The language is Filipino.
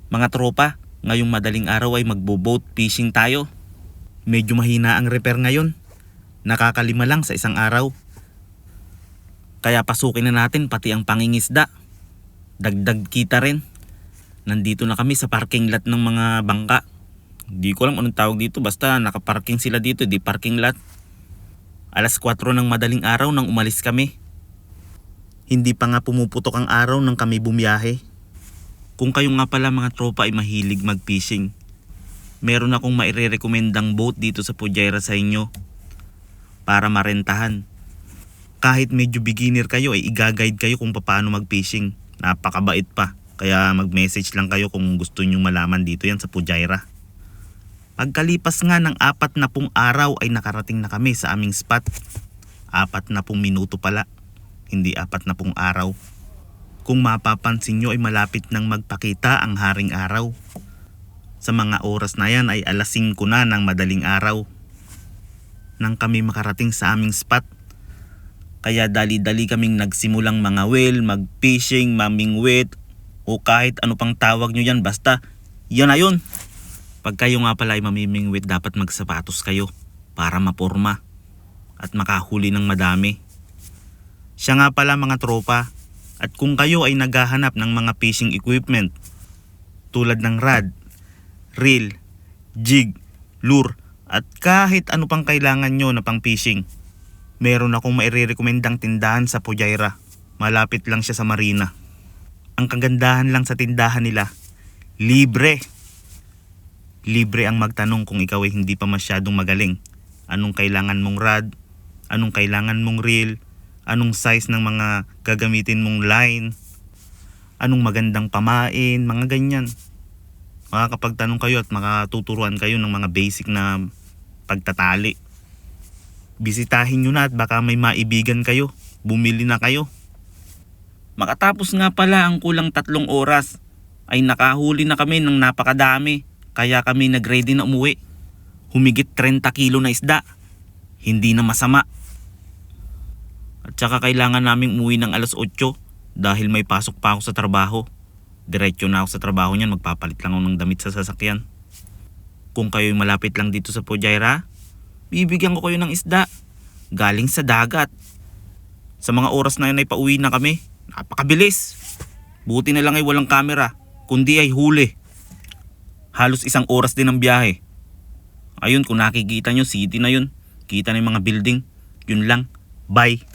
Mga tropa, ngayong madaling araw ay magbo-boat fishing tayo. Medyo mahina ang repair ngayon. Nakakalima lang sa isang araw. Kaya pasukin na natin pati ang pangingisda. Dagdag kita rin. Nandito na kami sa parking lot ng mga bangka. Di ko alam anong tawag dito, basta nakaparking sila dito, di parking lot. Alas 4 ng madaling araw nang umalis kami. Hindi pa nga pumuputok ang araw nang kami bumiyahe. Kung kayo nga pala mga tropa ay mahilig mag-fishing, meron akong maire-recommendang boat dito sa Fujairah sa inyo para marentahan. Kahit medyo beginner kayo ay i-guide kayo kung paano mag-fishing. Napakabait pa. Kaya mag-message lang kayo kung gusto nyo malaman dito yan sa Fujairah. Pagkalipas nga ng 40 araw ay nakarating na kami sa aming spot. 40 minuto pala, hindi 40 araw. Kung mapapansin nyo ay malapit nang magpakita ang haring araw. Sa mga oras na yan ay alas 5 na ng madaling araw nang kami makarating sa aming spot. Kaya dali-dali kaming nagsimulang mga whale, mag-fishing, mamingwit, o kahit ano pang tawag nyo yan, basta yan na yun. Pag kayo nga pala ay mamimingwit, dapat magsapatos kayo para maporma at makahuli ng madami. Siya nga pala mga tropa, at kung kayo ay naghahanap ng mga fishing equipment tulad ng rod, reel, jig, lure, at kahit ano pang kailangan nyo na pang fishing, meron akong maire-recommendang tindahan sa Fujairah. Malapit lang siya sa marina. Ang kagandahan lang sa tindahan nila, libre. Libre ang magtanong kung ikaw ay hindi pa masyadong magaling. Anong kailangan mong rod? Anong kailangan mong reel? Anong size ng mga gagamitin mong line? Anong magandang pamain? Mga ganyan. Makakapagtanong kayo at makatuturuan kayo ng mga basic na pagtatali. Bisitahin nyo na at baka may maibigan kayo. Bumili na kayo. Makatapos nga pala ang kulang 3 oras ay nakahuli na kami ng napakadami. Kaya kami nag-ready na umuwi. Humigit 30 kilo na isda. Hindi na masama. At saka kailangan naming umuwi ng alas 8 dahil may pasok pa ako sa trabaho. Diretso na ako sa trabaho niyan, magpapalit lang ako ng damit sa sasakyan. Kung kayo'y malapit lang dito sa Fujairah, bibigyan ko kayo ng isda galing sa dagat. Sa mga oras na yun ay pauwi na kami. Napakabilis. Buti na lang ay walang camera, kundi ay huli. Halos 1 oras din ang biyahe. Ayun, kung nakikita nyo, city na yun. Kita na yung mga building. Yun lang. Bye.